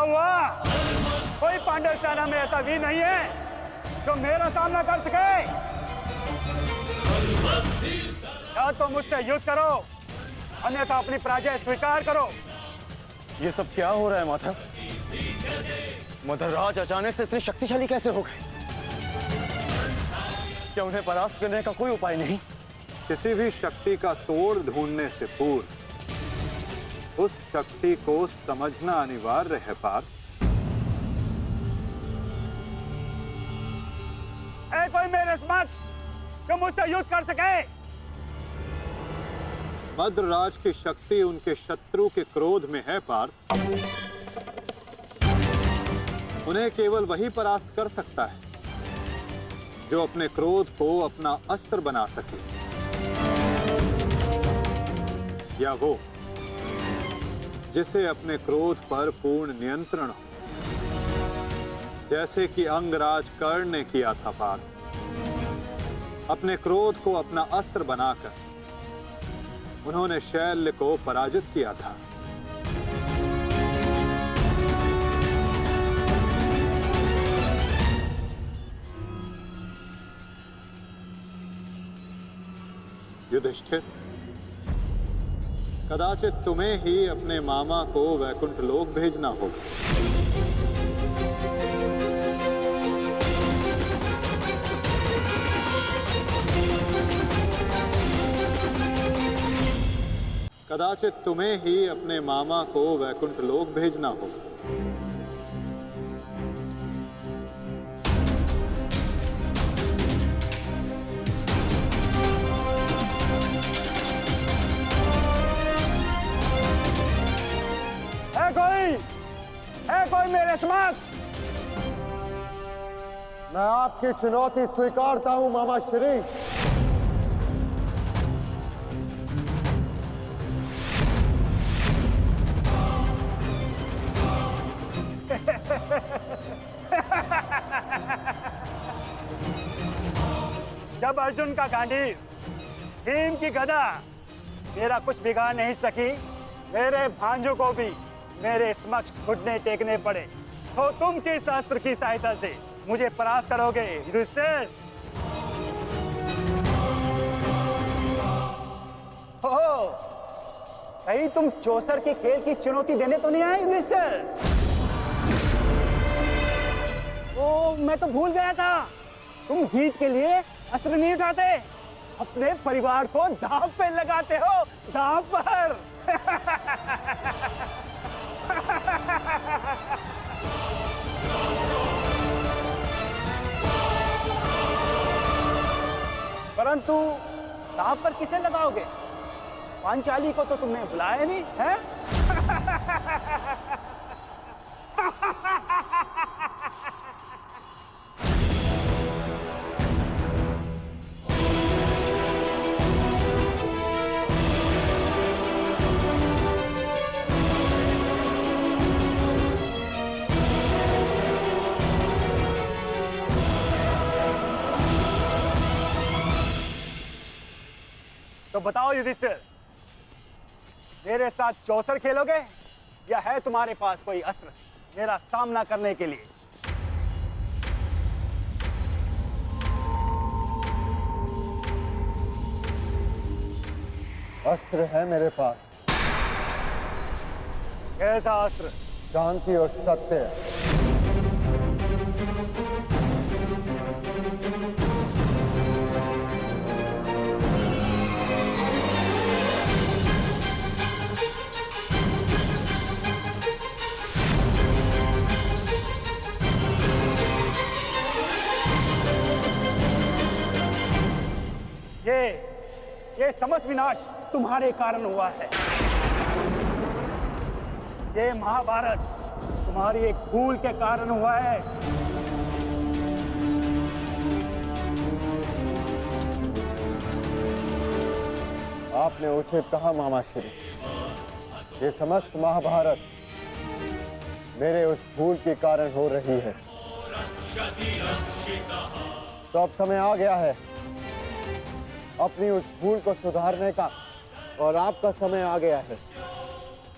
हुआ? कोई पांडव सेना में ऐसा वीर नहीं है जो मेरा सामना कर सके। या तो मुझसे युद्ध करो, अन्यथा अपनी पराजय स्वीकार करो। ये सब क्या हो रहा है माता? मदरराज अचानक से इतने शक्तिशाली कैसे हो गए? क्या उन्हें परास्त करने का कोई उपाय नहीं? किसी भी शक्ति का तोड़ ढूंढने से पूर्व उस शक्ति को समझना अनिवार्य है पार्थ। है कोई मेरे समक्ष जो मुझसे युद्ध कर सके? मद्रराज की शक्ति उनके शत्रु के क्रोध में है पार्थ। उन्हें केवल वही परास्त कर सकता है जो अपने क्रोध को अपना अस्त्र बना सके, या वो जिसे अपने क्रोध पर पूर्ण नियंत्रण हो, जैसे कि अंगराज कर्ण ने किया था पार्थ। अपने क्रोध को अपना अस्त्र बनाकर उन्होंने शैल्य को पराजित किया था। युधिष्ठिर, कदाचित तुम्हें ही अपने मामा को वैकुंठ लोक भेजना होगा। कदाचित तुम्हें ही अपने मामा को वैकुंठ लोक भेजना होगा। है कोई मेरे समक्ष? मैं आपकी चुनौती स्वीकारता हूं मामा श्री। जब अर्जुन का गांडीव, भीम की गदा मेरा कुछ बिगाड़ नहीं सकी, मेरे भांजों को भी मेरे समक्ष घुटने टेकने पड़े, तो तुम किस अस्त्र की सहायता से मुझे परास्त करोगे युधिष्ठिर? हो, कहीं तुम चौसर के खेल की चुनौती देने तो नहीं आए युधिष्ठिर? ओ, मैं तो भूल गया था, तुम जीत के लिए अस्त्र नहीं उठाते, अपने परिवार को दांव पे लगाते हो, दांव पर। परंतु दांव पर किसे लगाओगे? पांचाली को तो तुमने बुलाया नहीं है? तो बताओ युधिष्ठिर, मेरे साथ चौसर खेलोगे या है तुम्हारे पास कोई अस्त्र मेरा सामना करने के लिए? अस्त्र है मेरे पास। कैसा अस्त्र? शांति और सत्य। ये समस्त विनाश तुम्हारे कारण हुआ है। ये महाभारत तुम्हारी एक भूल के कारण हुआ है। आपने उचित कहा मामा श्री। ये समस्त महाभारत मेरे उस भूल के कारण हो रही है। तो अब समय आ गया है अपनी उस भूल को सुधारने का, और आपका समय आ गया है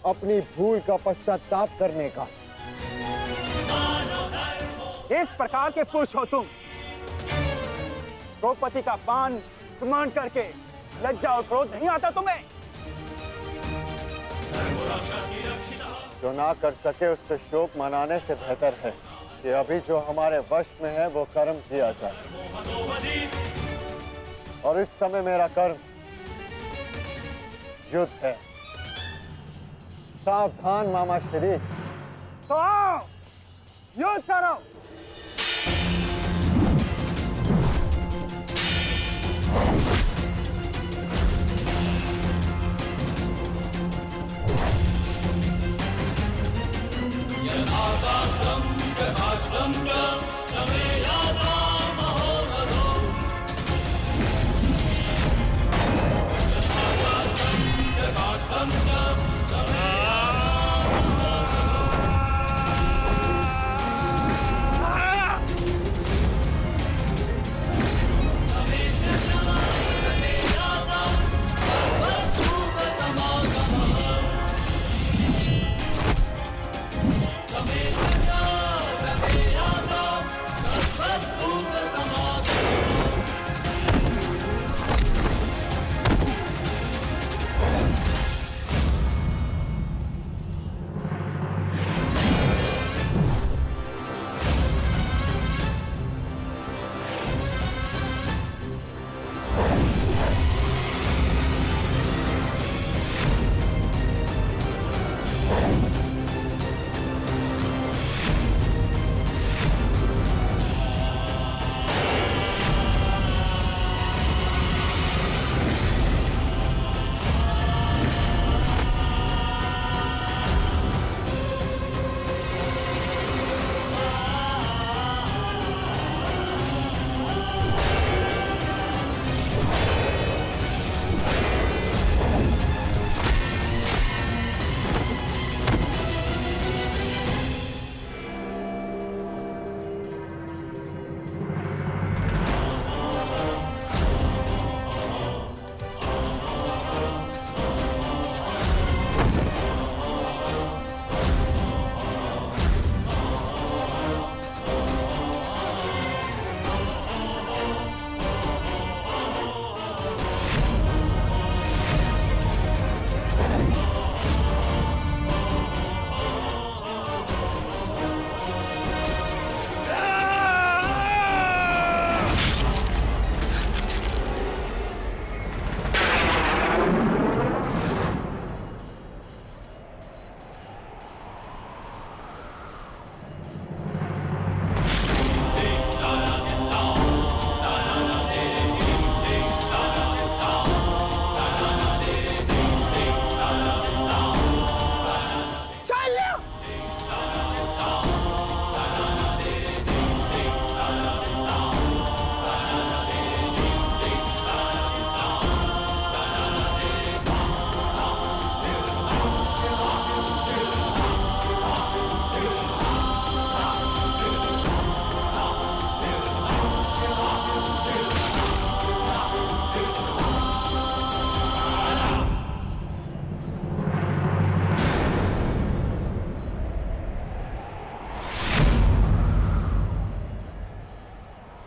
अपनी भूल का पश्चाताप करने का। इस प्रकार के पुरुष हो तुम। द्रौपदी का पान स्मरण करके लज्जा और क्रोध नहीं आता तुम्हें? जो ना कर सके उस पर शोक मनाने से बेहतर है कि अभी जो हमारे वश में है वो कर्म किया जाए। और इस समय मेरा कर्म युद्ध है। सावधान मामा श्री। तो आओ, युद्ध करो।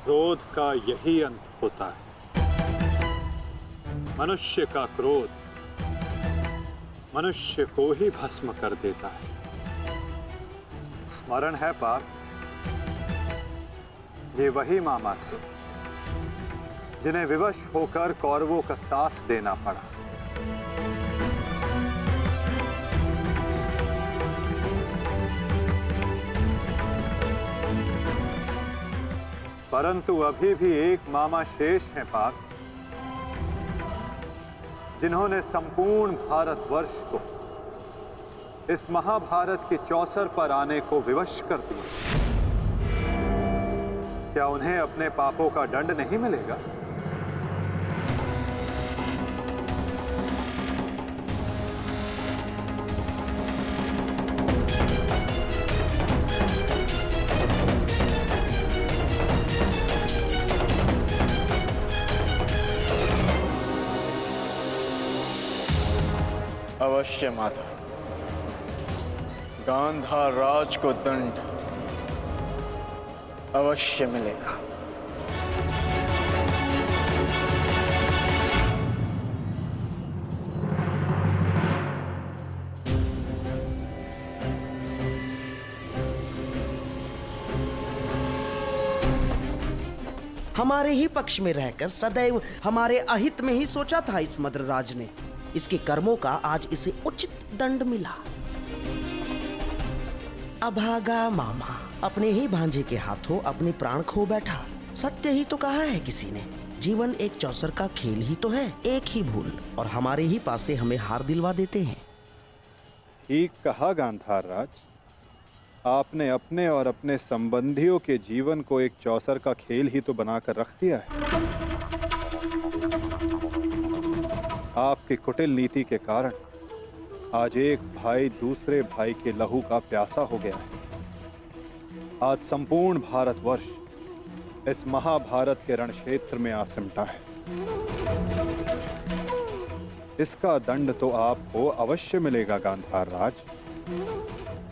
क्रोध का यही अंत होता है। मनुष्य का क्रोध मनुष्य को ही भस्म कर देता है। स्मरण है पार्थ, ये वही मामा थे जिन्हें विवश होकर कौरवों का साथ देना पड़ा। परंतु अभी भी एक मामा शेष हैं पार्थ, जिन्होंने संपूर्ण भारतवर्ष को इस महाभारत के चौसर पर आने को विवश कर दिया। क्या उन्हें अपने पापों का दंड नहीं मिलेगा? अवश्य माता, गांधार राज को दंड अवश्य मिलेगा। हमारे ही पक्ष में रहकर सदैव हमारे अहित में ही सोचा था इस मद्रराज ने। इसके कर्मों का आज इसे उचित दंड मिला। अभागा मामा अपने ही भांजे के हाथों अपने प्राण खो बैठा। सत्य ही तो कहा है किसी ने, जीवन एक चौसर का खेल ही तो है, एक ही भूल और हमारे ही पासे हमें हार दिलवा देते हैं। ठीक कहा गांधार राज, आपने अपने और अपने संबंधियों के जीवन को एक चौसर का खेल ही तो बनाकर रख दिया है। आपकी कुटिल नीति के कारण आज एक भाई दूसरे भाई के लहू का प्यासा हो गया है। आज संपूर्ण भारतवर्ष इस महाभारत के रण क्षेत्र में आ सिमटा है। इसका दंड तो आपको अवश्य मिलेगा गांधार राज।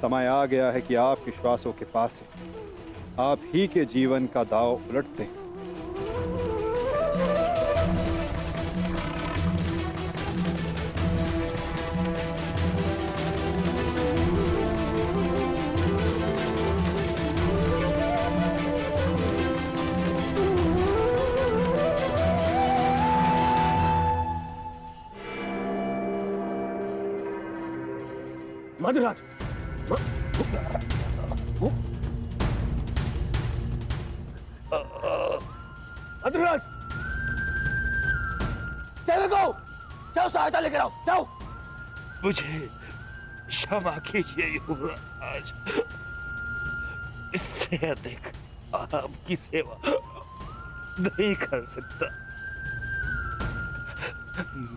समय आ गया है कि आप विश्वासों के पास आप ही के जीवन का दांव उलट दें। मधुराज, मधुराज, जाओ सहायता लेकर आओ, जाओ। मुझे क्षमा कीजिए युवराज, इससे अधिक आपकी सेवा नहीं कर सकता।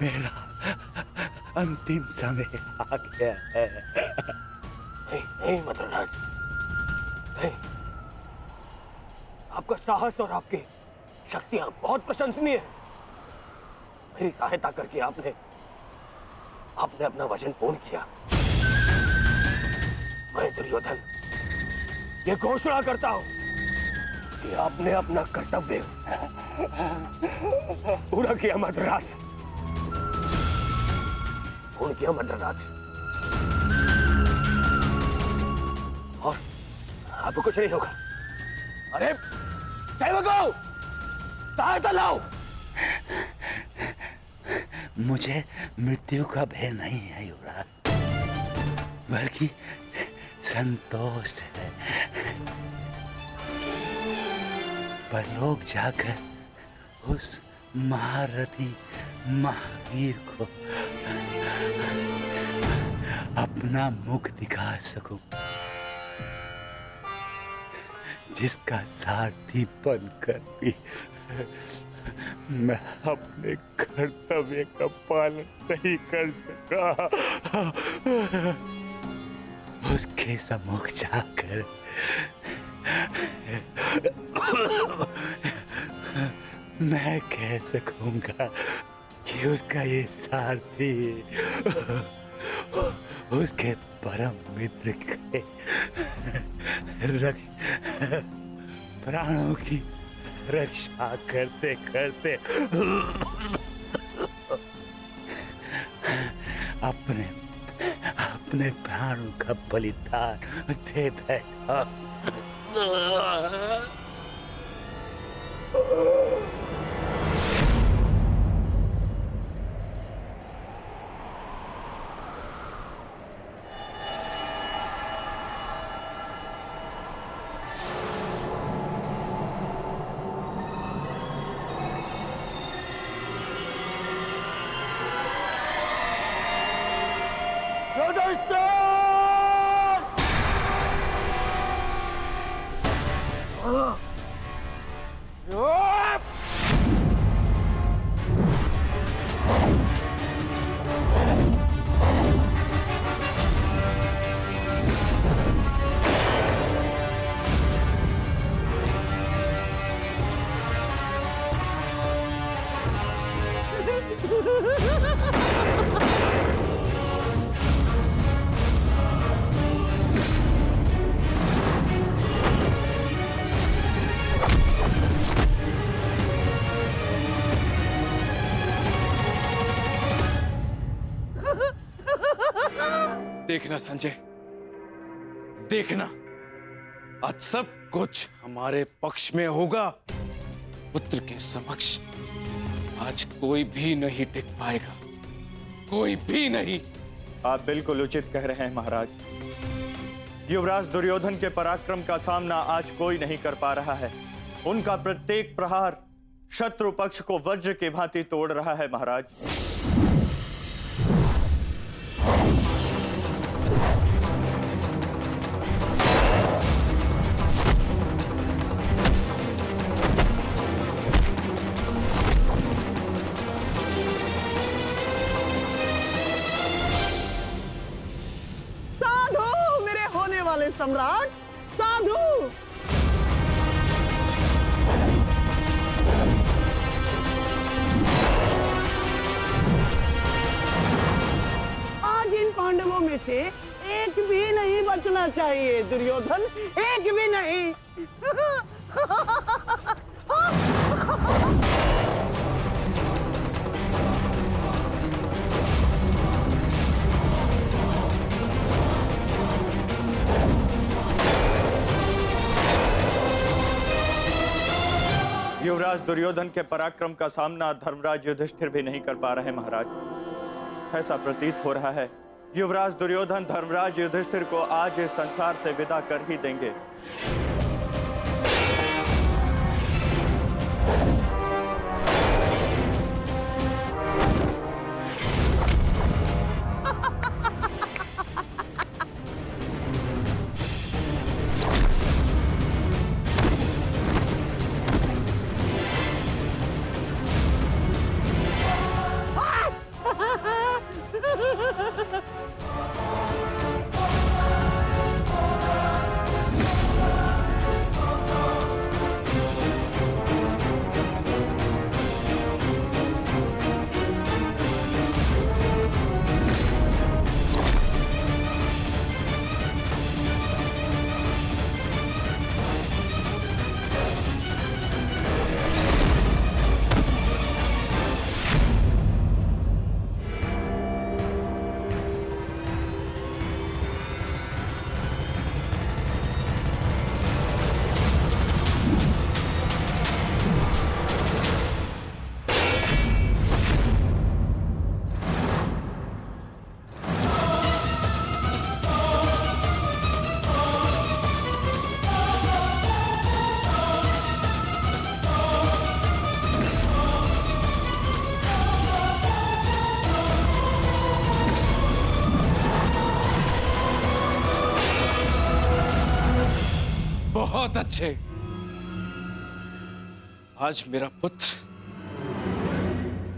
मेरा अंतिम समय आ गया है। नहीं मधुराज, नहीं। आपका साहस और आपकी शक्तियां बहुत प्रशंसनीय है। मेरी सहायता करके आपने अपना वचन पूर्ण किया। मैं दुर्योधन ये घोषणा करता हूं कि आपने अपना कर्तव्य पूरा किया मद्रराज, पूर्ण किया मद्रराज। और आपको कुछ नहीं होगा। अरे सेवकों, सहायता लाओ। मुझे मृत्यु का भय नहीं है युवराज, बल्कि संतोष है। परलोक जाकर उस महारथी महावीर को अपना मुख दिखा सकूं, जिसका सारथी बनकर भी मैं अपने कर्तव्य का पालन नहीं कर सका। उसके सम्मुख जाकर मैं कह सकूंगा कि उसका ये सारथी उसके परम मित्र के प्राणों की रक्षा करते करते अपने प्राणों का बलिदान दे बैठा। देखना संजय, देखना, आज सब कुछ हमारे पक्ष में होगा। पुत्र के समक्ष आज कोई भी नहीं टिक पाएगा, कोई भी नहीं। आप बिल्कुल उचित कह रहे हैं महाराज। युवराज दुर्योधन के पराक्रम का सामना आज कोई नहीं कर पा रहा है। उनका प्रत्येक प्रहार शत्रु पक्ष को वज्र की भांति तोड़ रहा है महाराज। साधु, मेरे होने वाले सम्राट, साधु। आज इन पांडवों में से एक भी नहीं बचना चाहिए दुर्योधन, एक भी नहीं। युवराज दुर्योधन के पराक्रम का सामना धर्मराज युधिष्ठिर भी नहीं कर पा रहे महाराज। ऐसा प्रतीत हो रहा है युवराज दुर्योधन धर्मराज युधिष्ठिर को आज इस संसार से विदा कर ही देंगे। बहुत अच्छे। आज मेरा पुत्र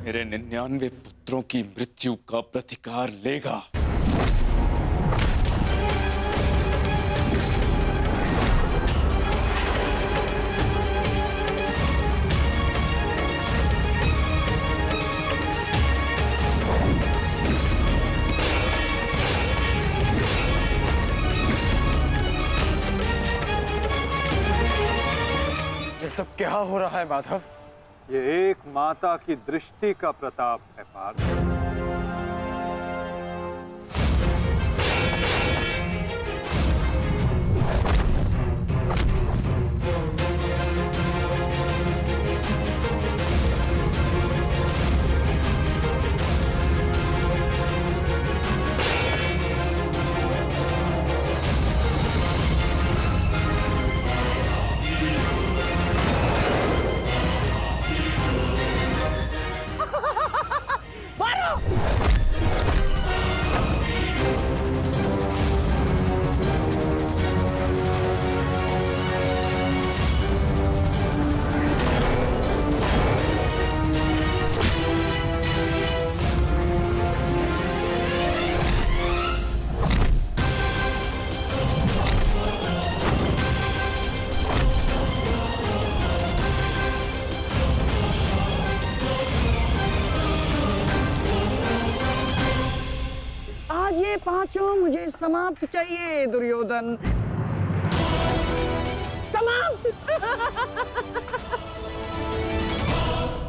मेरे 99 पुत्रों की मृत्यु का प्रतिकार लेगा। ये सब क्या हो रहा है माधव? ये एक माता की दृष्टि का प्रताप है पार्थ। आज ये पांचों मुझे समाप्त चाहिए दुर्योधन।